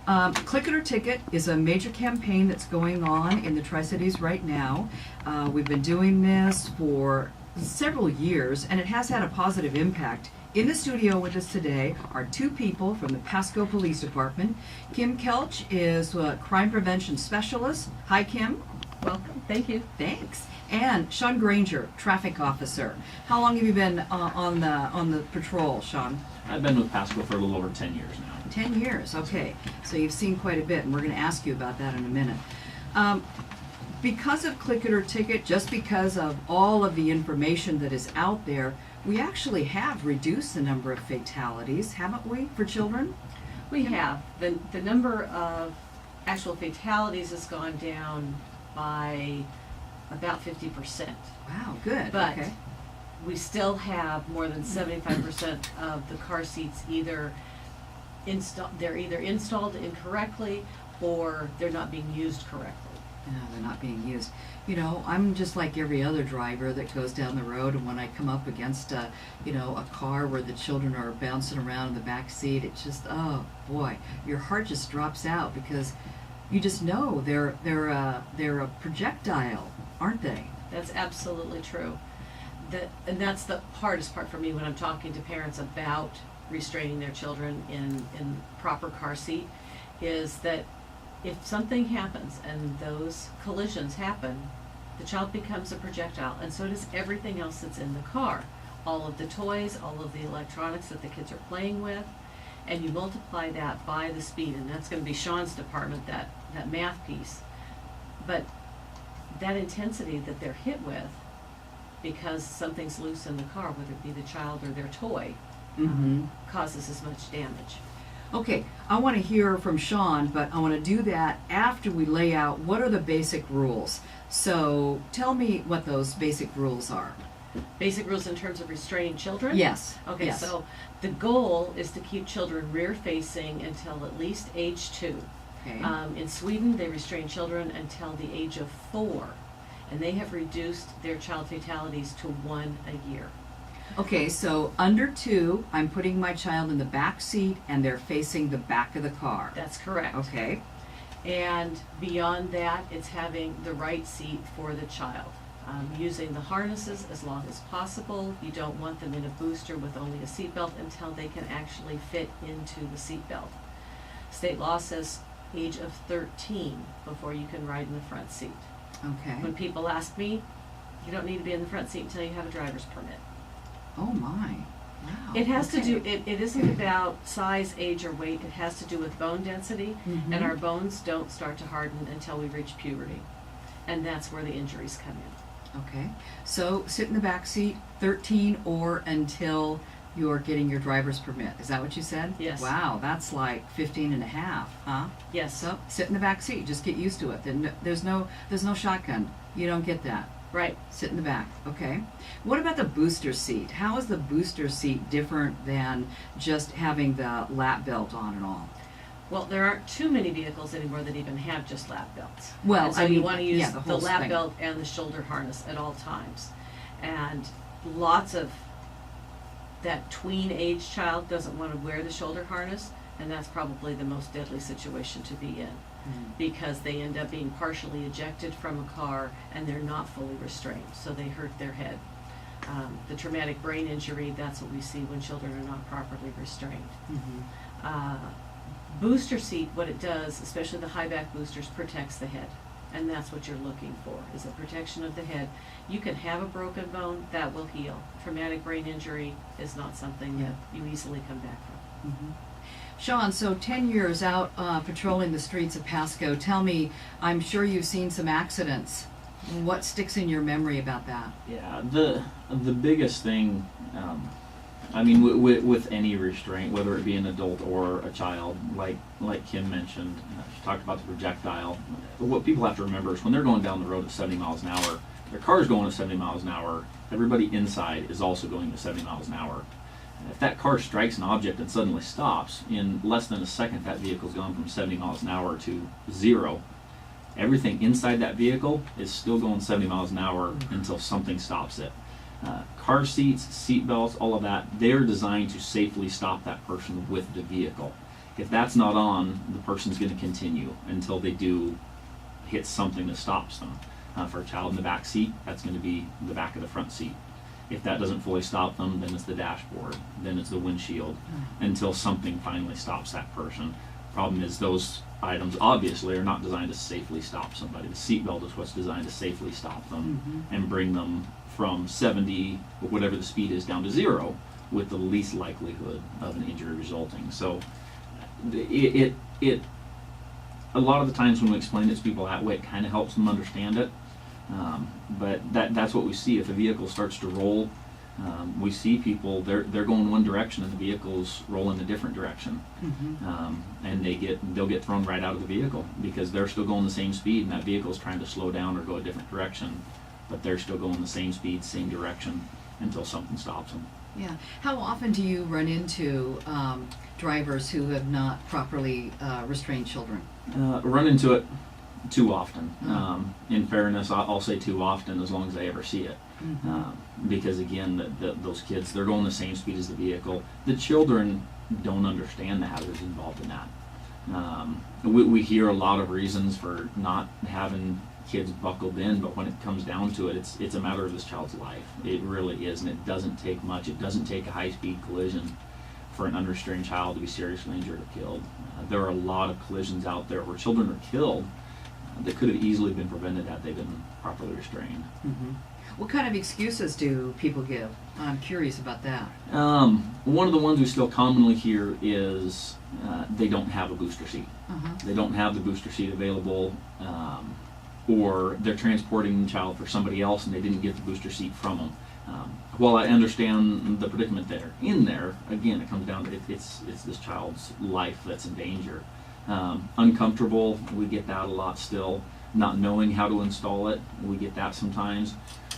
Click It or Ticket is a major campaign that's going on in the Tri-Cities right now. We've been doing this for several years, and it has had a positive impact. In the studio with us today are two people from the Pasco Police Department. Kim Kelch is a crime prevention specialist. Hi, Kim. Welcome. Thank you. Thanks. And Sean Granger, traffic officer. How long have you been on the patrol, Sean? I've been with Pasco for a little over 10 years now. 10 years, okay. So you've seen quite a bit, and we're going to ask you about that in a minute. Because of Click It or Ticket, just because of all of the information that is out there, we actually have reduced the number of fatalities, haven't we, for children? We have. The number of actual fatalities has gone down by about 50%. Wow, good. But okay. we still have more than 75% of the car seats either installed incorrectly or they're not being used correctly. No, they're not being used. You know, I'm just like every other driver that goes down the road, and when I come up against a car where the children are bouncing around in the back seat, it's just, oh boy, your heart just drops out because you just know they're a projectile, aren't they? That's absolutely true. And that's the hardest part for me when I'm talking to parents about restraining their children in proper car seat, is that if something happens and those collisions happen, the child becomes a projectile, and so does everything else that's in the car. All of the toys, all of the electronics that the kids are playing with, and you multiply that by the speed, and that's going to be Sean's department, that math piece. But that intensity that they're hit with, because something's loose in the car, whether it be the child or their toy, causes as much damage. Okay, I want to hear from Sean, but I want to do that after we lay out what are the basic rules. So tell me what those basic rules are. Basic rules in terms of restraining children? Yes. Okay, yes. So the goal is to keep children rear-facing until at least age 2. Okay. In Sweden, they restrain children until the age of 4, and they have reduced their child fatalities to 1 a year. Okay, so under 2, I'm putting my child in the back seat and they're facing the back of the car. That's correct. Okay. And beyond that, it's having the right seat for the child. Using the harnesses as long as possible. You don't want them in a booster with only a seatbelt until they can actually fit into the seatbelt. State law says age of 13 before you can ride in the front seat. Okay. When people ask me, you don't need to be in the front seat until you have a driver's permit. Oh my. Wow. It has to do, okay. it isn't about size, age, or weight. It has to do with bone density, and our bones don't start to harden until we reach puberty. And that's where the injuries come in. Okay. So sit in the back seat, 13 or until you're getting your driver's permit. Is that what you said? Yes. Wow, that's like 15 and a half, huh? Yes. So sit in the back seat. Just get used to it. Then there's no shotgun. You don't get that. Right. Sit in the back. Okay. What about the booster seat? How is the booster seat different than just having the lap belt on and all? Well, there aren't too many vehicles anymore that even have just lap belts. Well, and so I mean, you want to use yeah, the whole lap thing. belt and the shoulder harness at all times. And lots of that tween age child doesn't want to wear the shoulder harness, and that's probably the most deadly situation to be in, because they end up being partially ejected from a car and they're not fully restrained, so they hurt their head. The traumatic brain injury, that's what we see when children are not properly restrained. Booster seat, what it does, especially the high back boosters, protects the head. And that's what you're looking for, is a protection of the head. You can have a broken bone, that will heal. Traumatic brain injury is not something that you easily come back from. Sean, so 10 years out patrolling the streets of Pasco, tell me, I'm sure you've seen some accidents. What sticks in your memory about that? Yeah, the biggest thing, I mean, with any restraint, whether it be an adult or a child, like Kim mentioned, she talked about the projectile. What people have to remember is when they're going down the road at 70 miles an hour, their car's going at 70 miles an hour, everybody inside is also going at 70 miles an hour. If that car strikes an object and suddenly stops, in less than a second that vehicle's gone from 70 miles an hour to 0. Everything inside that vehicle is still going 70 miles an hour until something stops it. Car seats, seat belts, all of that, they're designed to safely stop that person with the vehicle. If that's not on, the person's going to continue until they do hit something that stops them. For a child in the back seat, that's going to be the back of the front seat. If that doesn't fully stop them, then it's the dashboard, then it's the windshield, until something finally stops that person. Problem is, those items obviously are not designed to safely stop somebody. The seatbelt is what's designed to safely stop them and bring them from 70, or whatever the speed is, down to 0, with the least likelihood of an injury resulting. So it a lot of the times when we explain it to people that way, it kind of helps them understand it. But that's what we see. If a vehicle starts to roll, we see people, they're going one direction and the vehicle's rolling a different direction. And they'll get thrown right out of the vehicle because they're still going the same speed and that vehicle's trying to slow down or go a different direction, but they're still going the same speed, same direction until something stops them. Yeah. How often do you run into drivers who have not properly restrained children? Run into it too often. Mm. In fairness, I'll say too often as long as I ever see it. Because again, those kids, they're going the same speed as the vehicle. The children don't understand the hazards involved in that. We hear a lot of reasons for not having kids buckled in, but when it comes down to it, it's a matter of this child's life. It really is, and it doesn't take much. It doesn't take a high-speed collision for an unrestrained child to be seriously injured or killed. There are a lot of collisions out there where children are killed that could have easily been prevented had they been properly restrained. What kind of excuses do people give? I'm curious about that. One of the ones we still commonly hear is they don't have a booster seat. They don't have the booster seat available, or they're transporting the child for somebody else and they didn't get the booster seat from them. While I understand the predicament there, again, it comes down to it's this child's life that's in danger. Uncomfortable, we get that a lot still. Not knowing how to install it, we get that sometimes.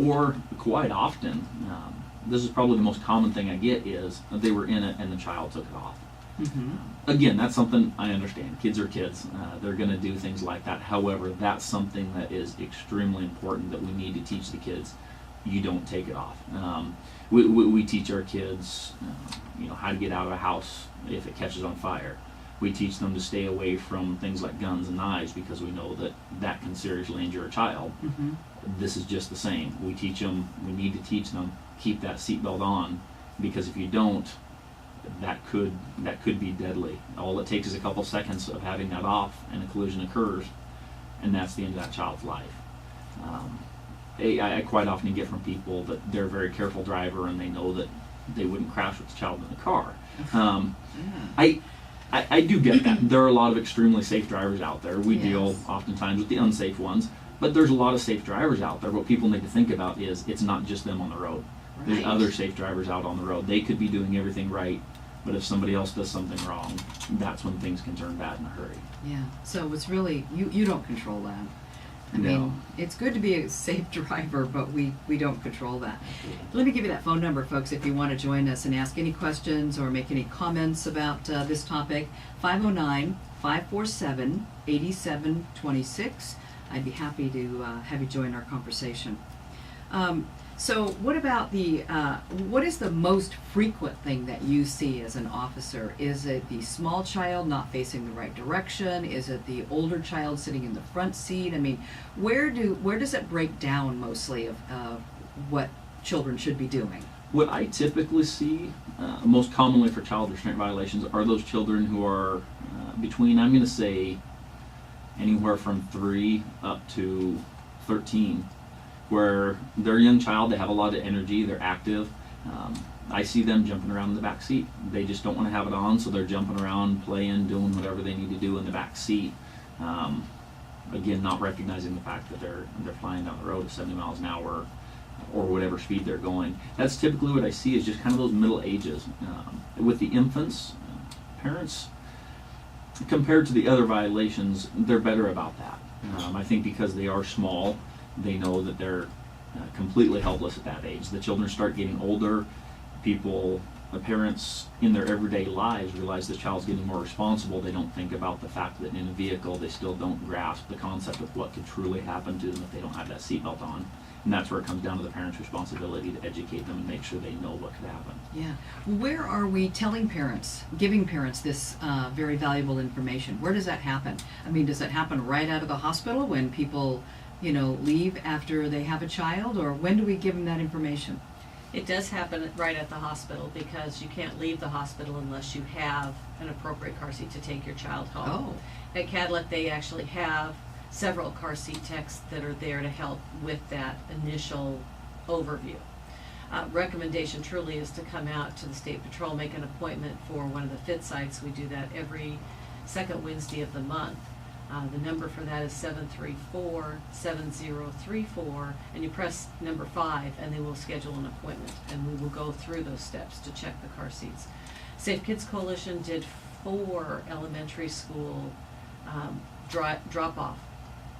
Or quite often, this is probably the most common thing I get, is they were in it and the child took it off. Again, that's something I understand. Kids are kids. They're going to do things like that. However, that's something that is extremely important that we need to teach the kids. You don't take it off. We teach our kids, how to get out of a house if it catches on fire. We teach them to stay away from things like guns and knives because we know that can seriously injure a child. This is just the same. We need to teach them, keep that seatbelt on, because if you don't, that could be deadly. All it takes is a couple seconds of having that off and a collision occurs, and that's the end of that child's life. I quite often get from people that they're a very careful driver and they know that they wouldn't crash with the child in the car. I do get that. There are a lot of extremely safe drivers out there. We deal oftentimes with the unsafe ones, but there's a lot of safe drivers out there. What people need to think about is it's not just them on the road. There's other safe drivers out on the road. They could be doing everything right, but if somebody else does something wrong, that's when things can turn bad in a hurry. Yeah. So it's really, you don't control that. I No. mean, it's good to be a safe driver, but we don't control that. Let me give you that phone number, folks, if you want to join us and ask any questions or make any comments about this topic. 509-547-8726. I'd be happy to have you join our conversation. So what about what is the most frequent thing that you see as an officer? Is it the small child not facing the right direction? Is it the older child sitting in the front seat? I mean, where does it break down mostly of what children should be doing? What I typically see, most commonly for child restraint violations, are those children who are between, I'm going to say, anywhere from 3 up to 13. Where they're a young child, they have a lot of energy, they're active. I see them jumping around in the back seat. They just don't want to have it on, so they're jumping around, playing, doing whatever they need to do in the back seat. Again, not recognizing the fact that they're flying down the road at 70 miles an hour or whatever speed they're going. That's typically what I see, is just kind of those middle ages. With the infants, parents, compared to the other violations, they're better about that. I think because they are small, they know that they're completely helpless at that age. The children start getting older. The parents in their everyday lives realize the child's getting more responsible. They don't think about the fact that in a vehicle they still don't grasp the concept of what could truly happen to them if they don't have that seatbelt on. And that's where it comes down to the parents' responsibility to educate them and make sure they know what could happen. Yeah. Where are we telling parents, giving parents this very valuable information? Where does that happen? I mean, does that happen right out of the hospital when people, leave after they have a child, or when do we give them that information? It does happen right at the hospital because you can't leave the hospital unless you have an appropriate car seat to take your child home. Oh, At Cadillac, they actually have several car seat techs that are there to help with that initial overview. Recommendation truly is to come out to the State Patrol, make an appointment for one of the fit sites. We do that every second Wednesday of the month. The number for that is 734-7034, and you press number 5 and they will schedule an appointment, and we will go through those steps to check the car seats. Safe Kids Coalition did 4 elementary school drop-off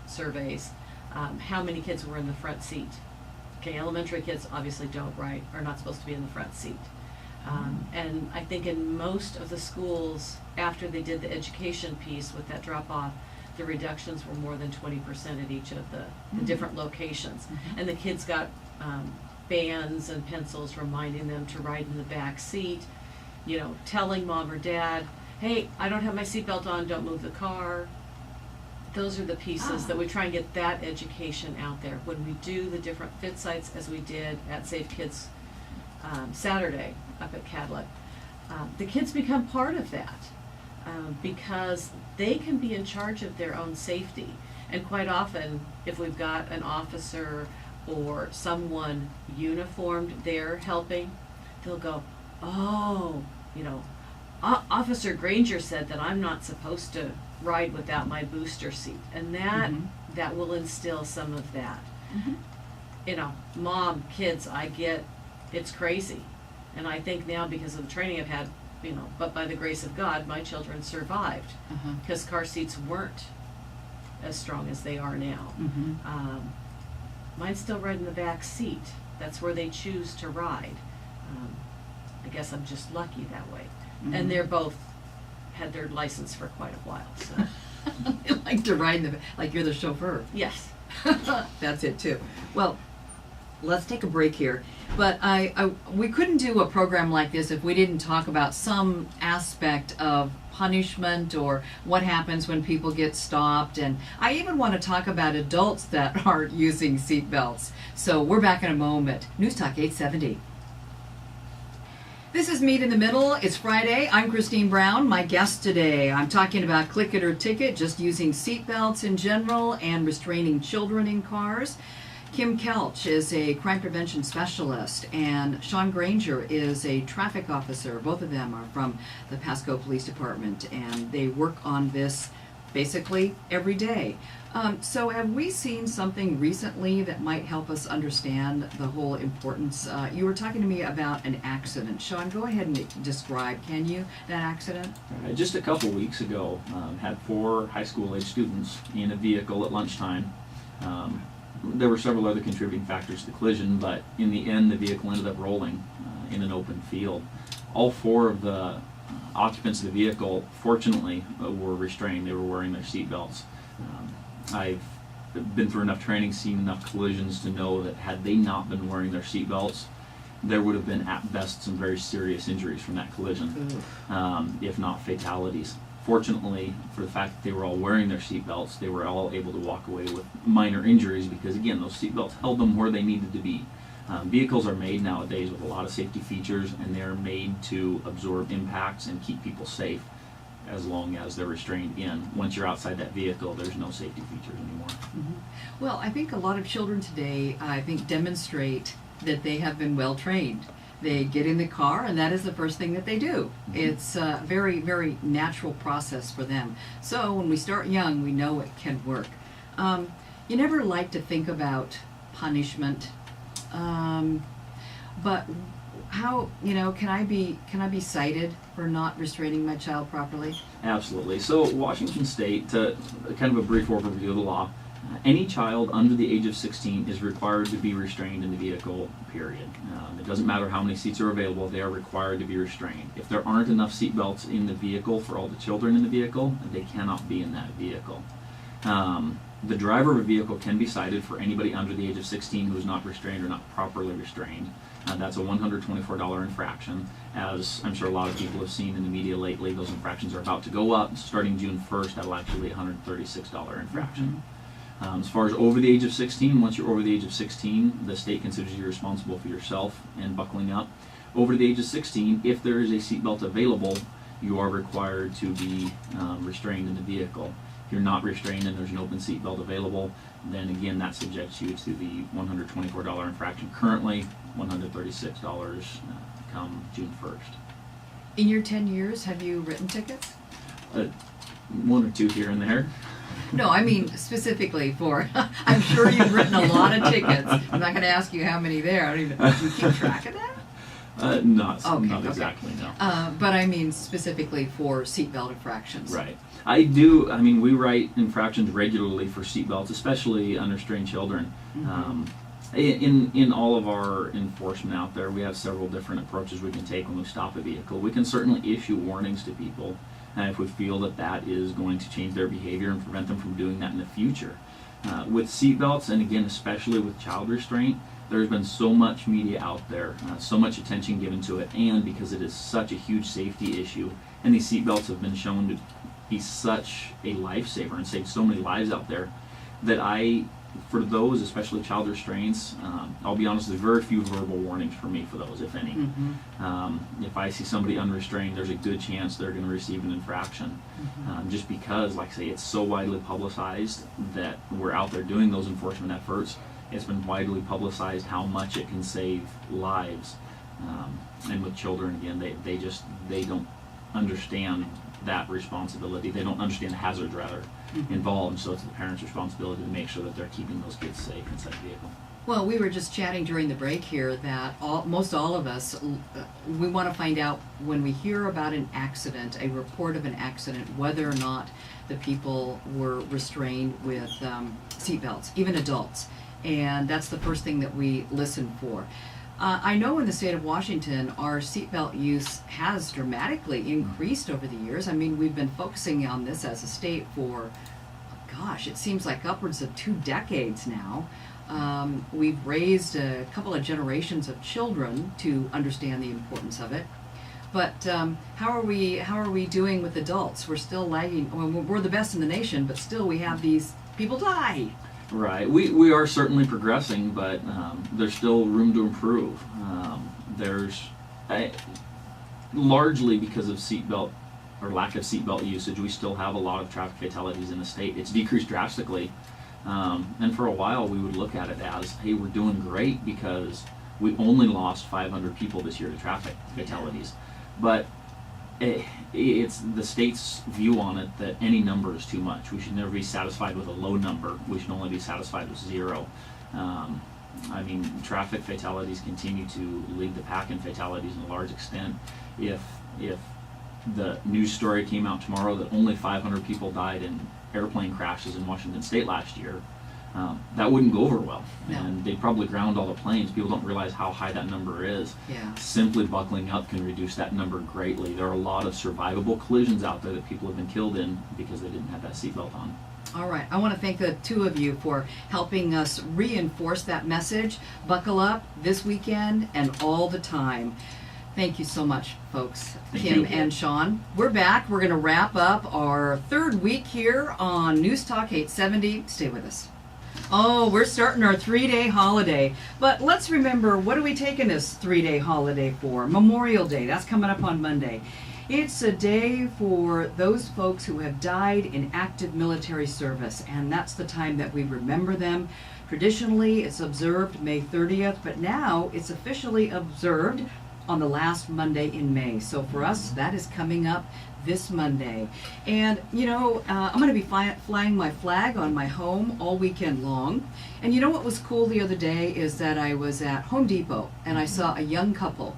surveys. How many kids were in the front seat? Okay, elementary kids obviously are not supposed to be in the front seat. And I think in most of the schools, after they did the education piece with that drop-off, the reductions were more than 20% at each of the different locations. And the kids got bands and pencils reminding them to ride in the back seat, telling mom or dad, hey, I don't have my seatbelt on, don't move the car. Those are the pieces that we try and get that education out there. When we do the different fit sites, as we did at Safe Kids Saturday up at Cadillac, the kids become part of that because they can be in charge of their own safety. And quite often, if we've got an officer or someone uniformed there helping, they'll go, oh, Officer Granger said that I'm not supposed to ride without my booster seat, and that will instill some of that. Mom, kids, I get it's crazy, and I think now because of the training I've had, but by the grace of God, my children survived because car seats weren't as strong as they are now. Mine's still right in the back seat. That's where they choose to ride. I guess I'm just lucky that way. And they're both had their license for quite a while, so. You like to ride like you're the chauffeur. Yes. That's it too. Well, let's take a break here. But we couldn't do a program like this if we didn't talk about some aspect of punishment or what happens when people get stopped. And I even want to talk about adults that aren't using seat belts. So we're back in a moment. News Talk 870. This is Meet in the Middle. It's Friday. I'm Christine Brown. My guest today, I'm talking about Click It or Ticket, just using seat belts in general and restraining children in cars. Kim Kelch is a crime prevention specialist, and Sean Granger is a traffic officer. Both of them are from the Pasco Police Department, and they work on this basically every day. So have we seen something recently that might help us understand the whole importance? You were talking to me about an accident. Sean, go ahead and describe, can you, that accident? Just a couple weeks ago, had 4 high school age students in a vehicle at lunchtime. There were several other contributing factors to the collision, but in the end the vehicle ended up rolling in an open field. All 4 of the occupants of the vehicle, fortunately, were restrained. They were wearing their seat belts. I've been through enough training, seen enough collisions to know that had they not been wearing their seat belts, there would have been at best some very serious injuries from that collision, if not fatalities. Fortunately, for the fact that they were all wearing their seat belts, they were all able to walk away with minor injuries because, again, those seat belts held them where they needed to be. Vehicles are made nowadays with a lot of safety features, and they're made to absorb impacts and keep people safe as long as they're restrained in. Once you're outside that vehicle, there's no safety features anymore. Well, I think a lot of children today, demonstrate that they have been well trained. They get in the car, and that is the first thing that they do. It's a very, very natural process for them. So when we start young, we know it can work. You never like to think about punishment, but how, can I be cited for not restraining my child properly? Absolutely. So Washington State, to kind of a brief overview of the law, any child under the age of 16 is required to be restrained in the vehicle, period. It doesn't matter how many seats are available, they are required to be restrained. If there aren't enough seat belts in the vehicle for all the children in the vehicle, they cannot be in that vehicle. The driver of a vehicle can be cited for anybody under the age of 16 who is not restrained or not properly restrained. That's a $124 infraction. As I'm sure a lot of people have seen in the media lately, those infractions are about to go up. Starting June 1st, that'll actually be a $136 infraction. As far as over the age of 16, once you're over the age of 16, the state considers you responsible for yourself and buckling up. Over the age of 16, if there is a seatbelt available, you are required to be restrained in the vehicle. If you're not restrained and there's an open seatbelt available, then again that subjects you to the $124 infraction. Currently, $136 come June 1st. In your 10 years, have you written tickets? One or two here and there. No, I mean specifically for, I'm sure you've written a lot of tickets. I'm not going to ask you how many there. I don't even, do you keep track of that? Not Okay. exactly, no. But I mean specifically for seatbelt infractions. Right. I mean, we write infractions regularly for seatbelts, especially unrestrained children. In all of our enforcement out there, we have several different approaches we can take when we stop a vehicle. We can certainly issue warnings to people if we feel that that is going to change their behavior and prevent them from doing that in the future. With seatbelts, and again, especially with child restraint, there's been so much media out there, so much attention given to it, and because it is such a huge safety issue, and these seatbelts have been shown to be such a lifesaver and save so many lives out there, that for those, especially child restraints, I'll be honest, there's very few verbal warnings for me for those, if any. If I see somebody unrestrained, there's a good chance they're going to receive an infraction. Just because, like I say, it's so widely publicized that we're out there doing those enforcement efforts. It's been widely publicized how much it can save lives. And with children, again, they don't understand that responsibility. They don't understand the hazards, rather, involved. So it's the parents' responsibility to make sure that they're keeping those kids safe inside the vehicle. Well, we were just chatting during the break here that most all of us, we want to find out when we hear about an accident, a report of an accident, whether or not the people were restrained with seatbelts, even adults. And that's the first thing that we listen for. I know in the state of Washington, our seatbelt use has dramatically increased over the years. I mean, we've been focusing on this as a state for, gosh, it seems like upwards of 2 decades now. We've raised a couple of generations of children to understand the importance of it. But how are we doing with adults? We're still lagging. Well, we're the best in the nation, but still we have these people die. Right. We are certainly progressing, but there's still room to improve. Largely because of seatbelt or lack of seatbelt usage, we still have a lot of traffic fatalities in the state. It's decreased drastically. And for a while, we would look at it as, hey, we're doing great because we only lost 500 people this year to traffic fatalities. But it's the state's view on it that any number is too much. We should never be satisfied with a low number. We should only be satisfied with 0. I mean, traffic fatalities continue to lead the pack in fatalities in a large extent. If the news story came out tomorrow that only 500 people died in airplane crashes in Washington State last year, that wouldn't go over well. No. And they'd probably ground all the planes. People don't realize how high that number is. Yeah. Simply buckling up can reduce that number greatly. There are a lot of survivable collisions out there that people have been killed in because they didn't have that seatbelt on. All right. I want to thank the two of you for helping us reinforce that message. Buckle up this weekend and all the time. Thank you so much, folks. Thank Kim you. and Sean. We're back. We're going to wrap up our 3rd week here on News Talk 870. Stay with us. Oh, we're starting our 3-day holiday. But let's remember, what are we taking this 3-day holiday for? Memorial Day. That's coming up on Monday. It's a day for those folks who have died in active military service, and that's the time that we remember them. Traditionally, it's observed May 30th, but now it's officially observed on the last Monday in May. So for us, that is coming up this Monday. And, you know, I'm going to be flying my flag on my home all weekend long. And you know what was cool the other day is that I was at Home Depot and I saw a young couple.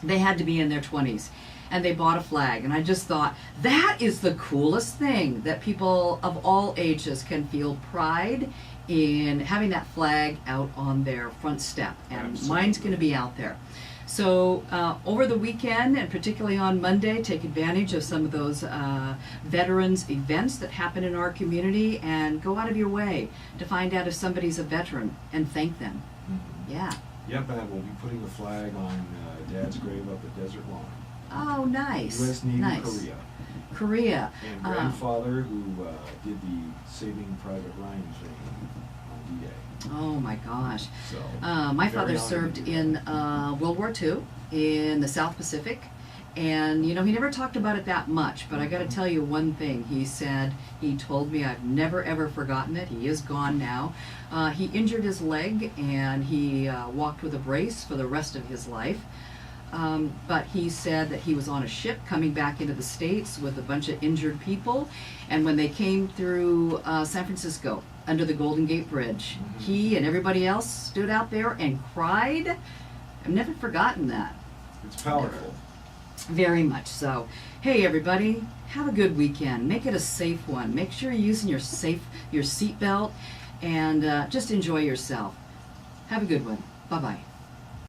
They had to be in their 20s. And they bought a flag. And I just thought, that is the coolest thing, that people of all ages can feel pride in having that flag out on their front step. And Absolutely. mine's going to be out there. So over the weekend, and particularly on Monday, take advantage of some of those veterans events that happen in our community, and go out of your way to find out if somebody's a veteran and thank them. Mhm. Yeah. Yep, and we'll be putting a flag on Dad's grave up at Desert Lawn. Oh, nice. U.S. Navy nice. Korea. Korea. And grandfather who did the Saving Private Ryan thing on D-Day. Oh my gosh. So, My very father honored served to do in that. World War II in the South Pacific. And, you know, he never talked about it that much, but I got to tell you one thing. He said, he told me, I've never ever forgotten it. He is gone now. He injured his leg, and he walked with a brace for the rest of his life. But he said that he was on a ship coming back into the States with a bunch of injured people. And when they came through San Francisco under the Golden Gate Bridge, Mhm. he and everybody else stood out there and cried. I've never forgotten that. It's powerful. Very much so. Hey everybody, have a good weekend. Make it a safe one. Make sure you're using your seatbelt, and just enjoy yourself. Have a good one. Bye-bye.